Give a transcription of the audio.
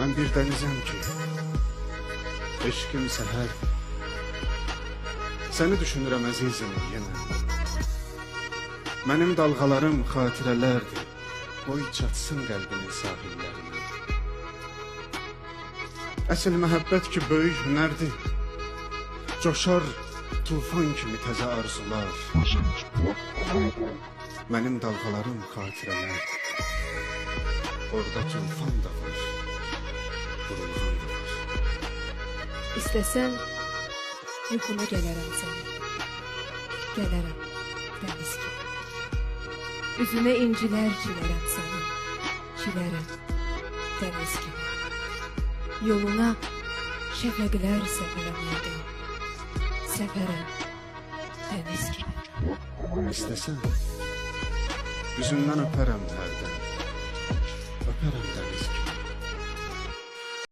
Mən bir dənizəm ki, eşqim səhər. Səni düşünürəm əzizim yenə. Mənim dalğalarım xatirələrdir, boy çatsın qəlbinin sahillərinə. Əsl məhəbbət ki, böyük hünərdir, coşar tufan kimi təzə arzular. Mənim dalğalarım xatirələrdir, orada tufan da var, burulğan da var. İstəsən yuxuna gələrəm sənə. Gələrəm dəniz kimi. Üzünə incilər çilərəm sənə. Çilərəm dəniz kimi. Yoluna şəfəqlər səpərəm yerdən. Səpərəm dəniz kimi. İstəsən üzündən öpərəm hərdən, öpərəm dəniz kimi.